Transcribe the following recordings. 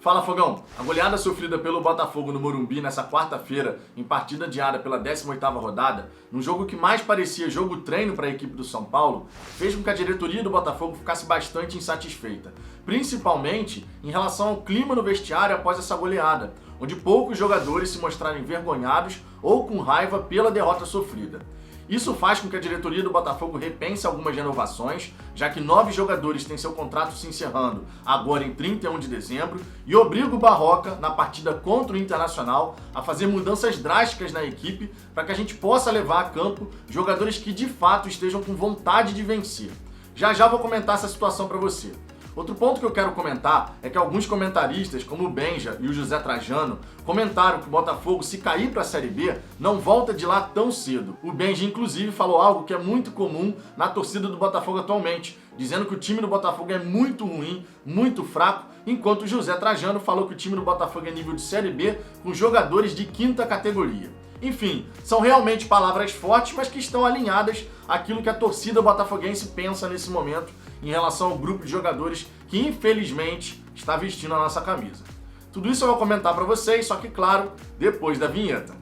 Fala, Fogão! A goleada sofrida pelo Botafogo no Morumbi nessa quarta-feira, em partida adiada pela 18ª rodada, num jogo que mais parecia jogo-treino para a equipe do São Paulo, fez com que a diretoria do Botafogo ficasse bastante insatisfeita, principalmente em relação ao clima no vestiário após essa goleada, onde poucos jogadores se mostraram envergonhados ou com raiva pela derrota sofrida. Isso faz com que a diretoria do Botafogo repense algumas renovações, já que 9 jogadores têm seu contrato se encerrando agora em 31 de dezembro, e obriga o Barroca, na partida contra o Internacional, a fazer mudanças drásticas na equipe para que a gente possa levar a campo jogadores que de fato estejam com vontade de vencer. Já vou comentar essa situação para você. Outro ponto que eu quero comentar é que alguns comentaristas, como o Benja e o José Trajano, comentaram que o Botafogo, se cair para a Série B, não volta de lá tão cedo. O Benja, inclusive, falou algo que é muito comum na torcida do Botafogo atualmente, dizendo que o time do Botafogo é muito ruim, muito fraco, enquanto o José Trajano falou que o time do Botafogo é nível de Série B com jogadores de 5ª categoria. Enfim, são realmente palavras fortes, mas que estão alinhadas àquilo que a torcida botafoguense pensa nesse momento em relação ao grupo de jogadores que, infelizmente, está vestindo a nossa camisa. Tudo isso eu vou comentar para vocês, só que, claro, depois da vinheta.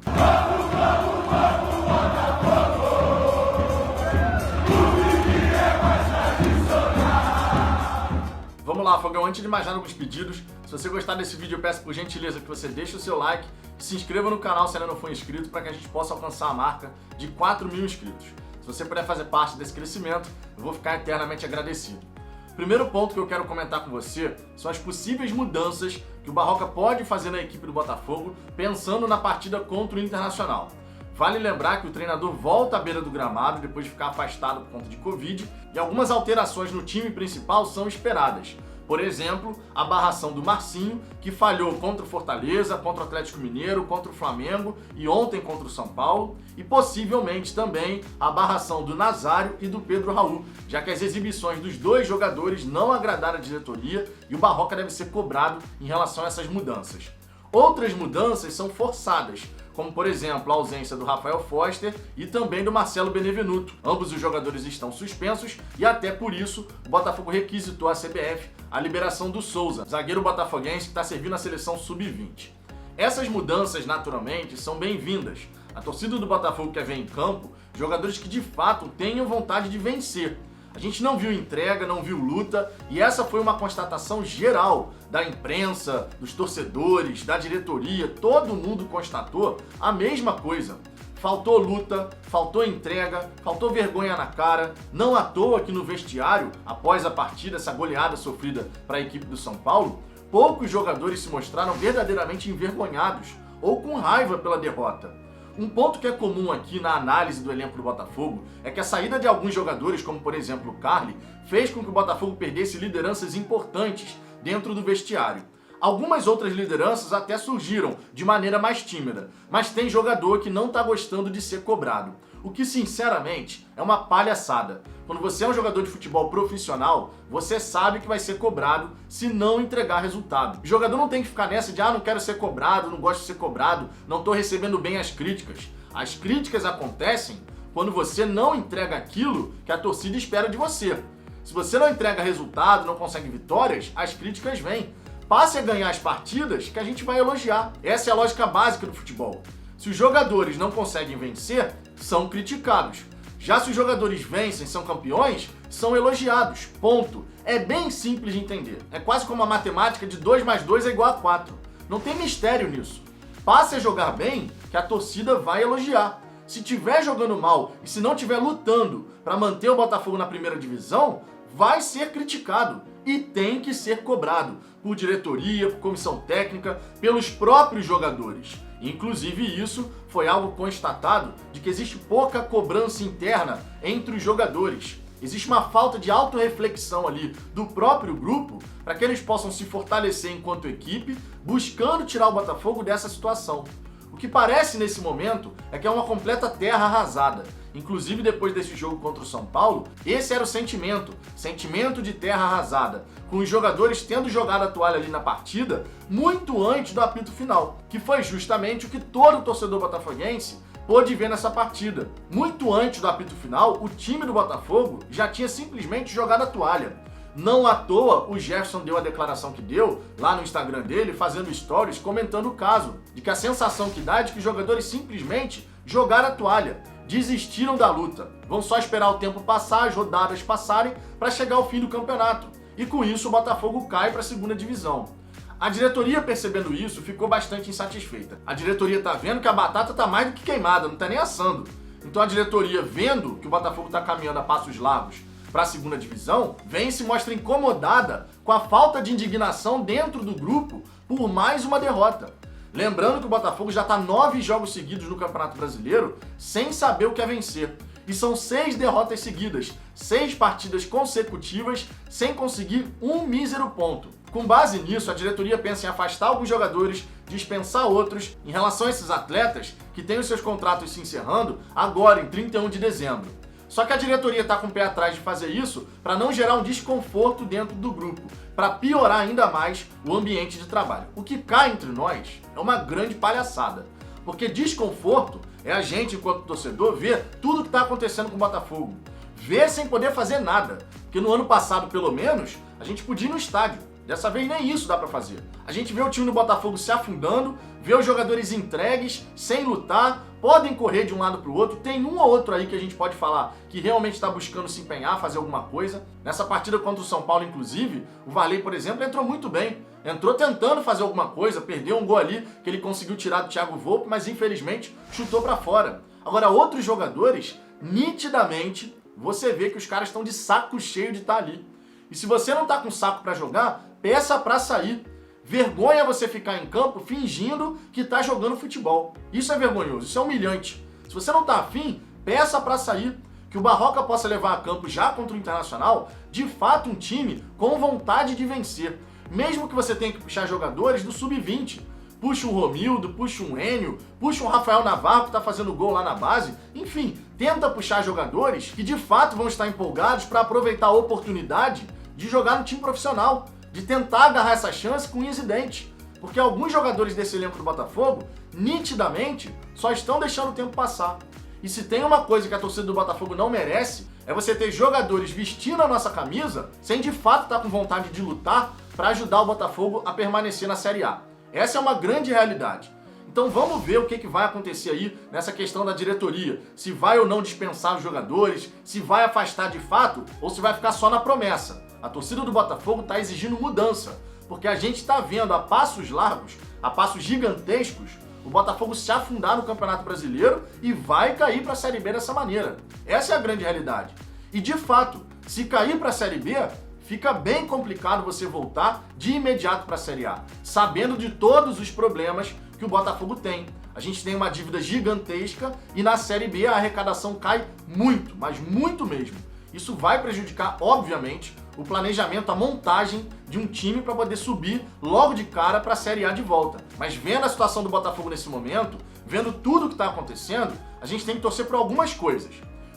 Vamos lá, Fogão, antes de mais nada, alguns pedidos. Se você gostar desse vídeo, eu peço por gentileza que você deixe o seu like e se inscreva no canal se ainda não for inscrito, para que a gente possa alcançar a marca de 4.000 inscritos. Se você puder fazer parte desse crescimento, eu vou ficar eternamente agradecido. Primeiro ponto que eu quero comentar com você são as possíveis mudanças que o Barroca pode fazer na equipe do Botafogo, pensando na partida contra o Internacional. Vale lembrar que o treinador volta à beira do gramado depois de ficar afastado por conta de Covid, e algumas alterações no time principal são esperadas. Por exemplo, a barração do Marcinho, que falhou contra o Fortaleza, contra o Atlético Mineiro, contra o Flamengo e ontem contra o São Paulo, e possivelmente também a barração do Nazário e do Pedro Raul, já que as exibições dos dois jogadores não agradaram a diretoria e o Barroca deve ser cobrado em relação a essas mudanças. Outras mudanças são forçadas, como por exemplo a ausência do Rafael Foster e também do Marcelo Benevenuto. Ambos os jogadores estão suspensos e até por isso o Botafogo requisitou à CBF a liberação do Souza, zagueiro botafoguense que está servindo a seleção sub-20. Essas mudanças, naturalmente, são bem-vindas. A torcida do Botafogo quer ver em campo jogadores que de fato tenham vontade de vencer. A gente não viu entrega, não viu luta, e essa foi uma constatação geral da imprensa, dos torcedores, da diretoria, todo mundo constatou a mesma coisa. Faltou luta, faltou entrega, faltou vergonha na cara. Não à toa que no vestiário, após a partida, essa goleada sofrida para a equipe do São Paulo, poucos jogadores se mostraram verdadeiramente envergonhados ou com raiva pela derrota. Um ponto que é comum aqui na análise do elenco do Botafogo é que a saída de alguns jogadores, como por exemplo o Carly, fez com que o Botafogo perdesse lideranças importantes dentro do vestiário. Algumas outras lideranças até surgiram de maneira mais tímida, mas tem jogador que não está gostando de ser cobrado. O que, sinceramente, é uma palhaçada. Quando você é um jogador de futebol profissional, você sabe que vai ser cobrado se não entregar resultado. O jogador não tem que ficar nessa de não quero ser cobrado, não gosto de ser cobrado, não estou recebendo bem as críticas. As críticas acontecem quando você não entrega aquilo que a torcida espera de você. Se você não entrega resultado, não consegue vitórias, as críticas vêm. Passe a ganhar as partidas que a gente vai elogiar. Essa é a lógica básica do futebol. Se os jogadores não conseguem vencer, são criticados. Já se os jogadores vencem, são campeões, são elogiados. Ponto. É bem simples de entender. É quase como a matemática de 2 mais 2 é igual a 4. Não tem mistério nisso. Passe a jogar bem, que a torcida vai elogiar. Se estiver jogando mal e se não estiver lutando para manter o Botafogo na primeira divisão, vai ser criticado e tem que ser cobrado por diretoria, por comissão técnica, pelos próprios jogadores. Inclusive isso foi algo constatado de que existe pouca cobrança interna entre os jogadores. Existe uma falta de autorreflexão ali do próprio grupo para que eles possam se fortalecer enquanto equipe, buscando tirar o Botafogo dessa situação. O que parece nesse momento é que é uma completa terra arrasada. Inclusive depois desse jogo contra o São Paulo, esse era o sentimento de terra arrasada, com os jogadores tendo jogado a toalha ali na partida muito antes do apito final, que foi justamente o que todo torcedor botafoguense pôde ver nessa partida. Muito antes do apito final, o time do Botafogo já tinha simplesmente jogado a toalha. Não à toa, o Jefferson deu a declaração que deu lá no Instagram dele, fazendo stories, comentando o caso, de que a sensação que dá é de que os jogadores simplesmente jogaram a toalha, desistiram da luta, vão só esperar o tempo passar, as rodadas passarem, para chegar ao fim do campeonato. E com isso o Botafogo cai para a segunda divisão. A diretoria, percebendo isso, ficou bastante insatisfeita. A diretoria tá vendo que a batata tá mais do que queimada, não tá nem assando. Então a diretoria, vendo que o Botafogo tá caminhando a passos largos para a segunda divisão, vem e se mostra incomodada com a falta de indignação dentro do grupo por mais uma derrota. Lembrando que o Botafogo já está 9 jogos seguidos no Campeonato Brasileiro sem saber o que é vencer. E são 6 derrotas seguidas, 6 partidas consecutivas sem conseguir um mísero ponto. Com base nisso, a diretoria pensa em afastar alguns jogadores, dispensar outros, em relação a esses atletas que têm os seus contratos se encerrando agora, em 31 de dezembro. Só que a diretoria está com o pé atrás de fazer isso para não gerar um desconforto dentro do grupo, para piorar ainda mais o ambiente de trabalho. O que cá entre nós é uma grande palhaçada, porque desconforto é a gente, enquanto torcedor, ver tudo que está acontecendo com o Botafogo, ver sem poder fazer nada, porque no ano passado, pelo menos, a gente podia ir no estádio. Dessa vez nem isso dá pra fazer. A gente vê o time do Botafogo se afundando, vê os jogadores entregues, sem lutar, podem correr de um lado pro outro. Tem um ou outro aí que a gente pode falar que realmente está buscando se empenhar, fazer alguma coisa. Nessa partida contra o São Paulo, inclusive, o Varley, por exemplo, entrou muito bem. Entrou tentando fazer alguma coisa, perdeu um gol ali que ele conseguiu tirar do Thiago Volpe, mas infelizmente chutou pra fora. Agora, outros jogadores, nitidamente, você vê que os caras estão de saco cheio de estar ali. E se você não tá com saco pra jogar, peça pra sair. Vergonha você ficar em campo fingindo que tá jogando futebol. Isso é vergonhoso, isso é humilhante. Se você não tá afim, peça pra sair. Que o Barroca possa levar a campo já contra o Internacional, de fato um time com vontade de vencer. Mesmo que você tenha que puxar jogadores do Sub-20. Puxa um Romildo, puxa um Enio, puxa um Rafael Navarro que tá fazendo gol lá na base. Enfim, tenta puxar jogadores que de fato vão estar empolgados para aproveitar a oportunidade de jogar no time profissional, de tentar agarrar essa chance com unhas e dentes. Porque alguns jogadores desse elenco do Botafogo, nitidamente, só estão deixando o tempo passar. E se tem uma coisa que a torcida do Botafogo não merece, é você ter jogadores vestindo a nossa camisa sem de fato estar com vontade de lutar para ajudar o Botafogo a permanecer na Série A. Essa é uma grande realidade. Então vamos ver o que vai acontecer aí nessa questão da diretoria. Se vai ou não dispensar os jogadores, se vai afastar de fato ou se vai ficar só na promessa. A torcida do Botafogo está exigindo mudança, porque a gente está vendo a passos largos, a passos gigantescos, o Botafogo se afundar no Campeonato Brasileiro e vai cair para a Série B dessa maneira. Essa é a grande realidade. E de fato, se cair para a Série B, fica bem complicado você voltar de imediato para a Série A, sabendo de todos os problemas que o Botafogo tem. A gente tem uma dívida gigantesca e na Série B a arrecadação cai muito, mas muito mesmo. Isso vai prejudicar, obviamente, o planejamento, a montagem de um time para poder subir logo de cara para a Série A de volta. Mas vendo a situação do Botafogo nesse momento, vendo tudo o que está acontecendo, a gente tem que torcer por algumas coisas.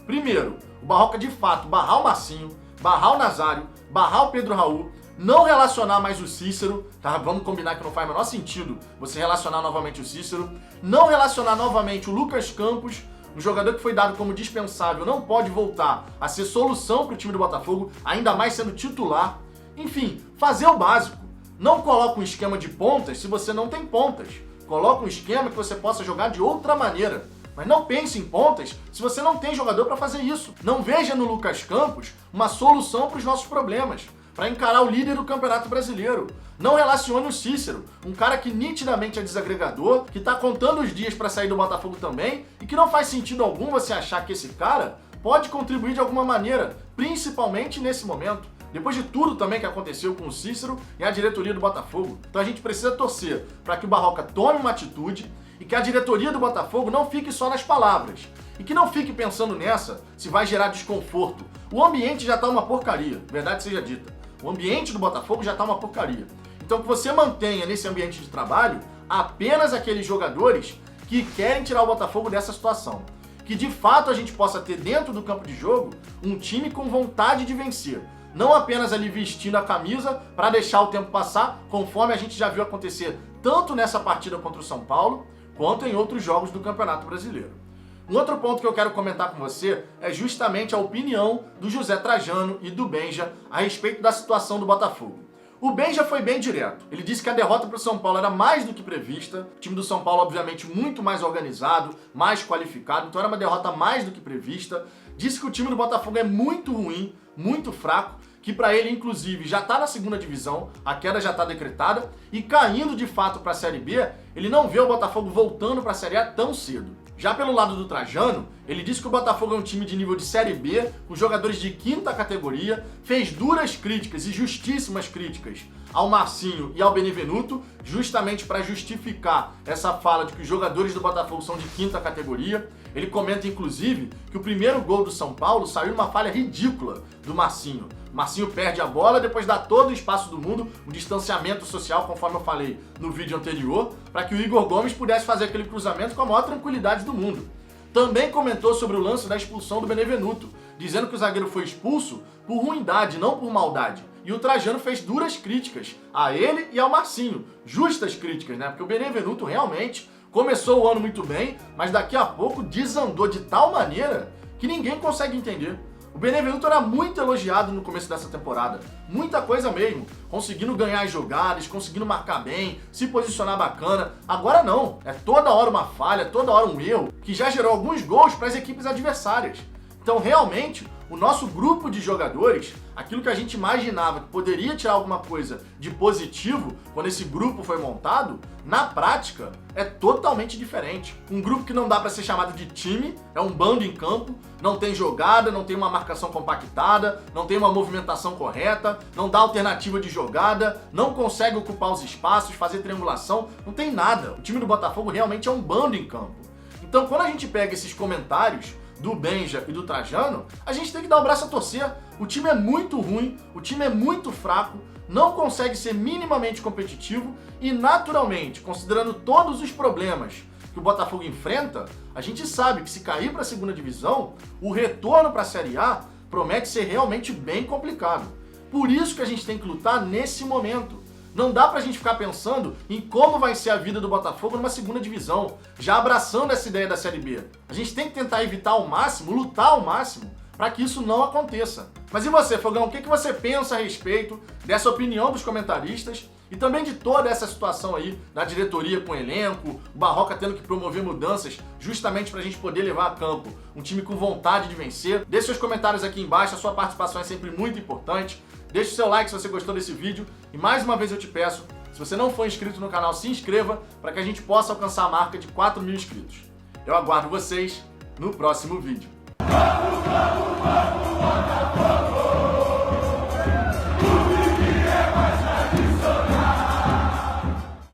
Primeiro, o Barroca de fato barrar o Marcinho, barrar o Nazário, barrar o Pedro Raul, não relacionar mais o Cícero, tá? Vamos combinar que não faz o menor sentido você relacionar novamente o Cícero, não relacionar novamente o Lucas Campos, um jogador que foi dado como dispensável, não pode voltar a ser solução para o time do Botafogo, ainda mais sendo titular. Enfim, fazer o básico. Não coloca um esquema de pontas se você não tem pontas. Coloca um esquema que você possa jogar de outra maneira. Mas não pense em pontas se você não tem jogador para fazer isso. Não veja no Lucas Campos uma solução para os nossos problemas, para encarar o líder do Campeonato Brasileiro. Não relacione o Cícero, um cara que nitidamente é desagregador, que está contando os dias para sair do Botafogo também, e que não faz sentido algum você achar que esse cara pode contribuir de alguma maneira, principalmente nesse momento. Depois de tudo também que aconteceu com o Cícero e a diretoria do Botafogo. Então a gente precisa torcer para que o Barroca tome uma atitude e que a diretoria do Botafogo não fique só nas palavras. E que não fique pensando nessa se vai gerar desconforto. O ambiente já está uma porcaria, verdade seja dita. O ambiente do Botafogo já está uma porcaria. Então que você mantenha nesse ambiente de trabalho apenas aqueles jogadores que querem tirar o Botafogo dessa situação. Que de fato a gente possa ter dentro do campo de jogo um time com vontade de vencer. Não apenas ali vestindo a camisa para deixar o tempo passar, conforme a gente já viu acontecer tanto nessa partida contra o São Paulo, quanto em outros jogos do Campeonato Brasileiro. Um outro ponto que eu quero comentar com você é justamente a opinião do José Trajano e do Benja a respeito da situação do Botafogo. O Benja foi bem direto. Ele disse que a derrota para o São Paulo era mais do que prevista. O time do São Paulo, obviamente, muito mais organizado, mais qualificado. Então era uma derrota mais do que prevista. Disse que o time do Botafogo é muito ruim, muito fraco, que para ele, inclusive, já está na segunda divisão, a queda já está decretada, e caindo de fato para a Série B, ele não vê o Botafogo voltando para a Série A tão cedo. Já pelo lado do Trajano, ele disse que o Botafogo é um time de nível de Série B, com jogadores de quinta categoria, fez duras críticas e justíssimas críticas ao Marcinho e ao Benevenuto, justamente para justificar essa fala de que os jogadores do Botafogo são de quinta categoria. Ele comenta, inclusive, que o primeiro gol do São Paulo saiu numa falha ridícula do Marcinho. Marcinho perde a bola, depois dá todo o espaço do mundo, um distanciamento social, conforme eu falei no vídeo anterior, para que o Igor Gomes pudesse fazer aquele cruzamento com a maior tranquilidade do mundo. Também comentou sobre o lance da expulsão do Benevenuto, dizendo que o zagueiro foi expulso por ruindade, não por maldade. E o Trajano fez duras críticas a ele e ao Marcinho. Justas críticas, né? Porque o Benevenuto realmente começou o ano muito bem, mas daqui a pouco desandou de tal maneira que ninguém consegue entender. O Benevenuto era muito elogiado no começo dessa temporada, muita coisa mesmo, conseguindo ganhar as jogadas, conseguindo marcar bem, se posicionar bacana. Agora não, é toda hora uma falha, toda hora um erro, que já gerou alguns gols para as equipes adversárias. Então realmente, o nosso grupo de jogadores, aquilo que a gente imaginava que poderia tirar alguma coisa de positivo quando esse grupo foi montado, na prática é totalmente diferente. Um grupo que não dá para ser chamado de time, é um bando em campo, não tem jogada, não tem uma marcação compactada, não tem uma movimentação correta, não dá alternativa de jogada, não consegue ocupar os espaços, fazer triangulação, não tem nada. O time do Botafogo realmente é um bando em campo. Então quando a gente pega esses comentários do Benja e do Trajano, a gente tem que dar o braço a torcer. O time é muito ruim, o time é muito fraco, não consegue ser minimamente competitivo e, naturalmente, considerando todos os problemas que o Botafogo enfrenta, a gente sabe que se cair para a segunda divisão, o retorno para a Série A promete ser realmente bem complicado. Por isso que a gente tem que lutar nesse momento. Não dá pra gente ficar pensando em como vai ser a vida do Botafogo numa segunda divisão, já abraçando essa ideia da Série B. A gente tem que tentar evitar ao máximo, lutar ao máximo, para que isso não aconteça. Mas e você, Fogão, o que você pensa a respeito dessa opinião dos comentaristas e também de toda essa situação aí da diretoria com o elenco, o Barroca tendo que promover mudanças justamente pra gente poder levar a campo um time com vontade de vencer? Deixe seus comentários aqui embaixo, a sua participação é sempre muito importante. Deixe o seu like se você gostou desse vídeo e mais uma vez eu te peço, se você não for inscrito no canal, se inscreva para que a gente possa alcançar a marca de 4.000 inscritos. Eu aguardo vocês no próximo vídeo.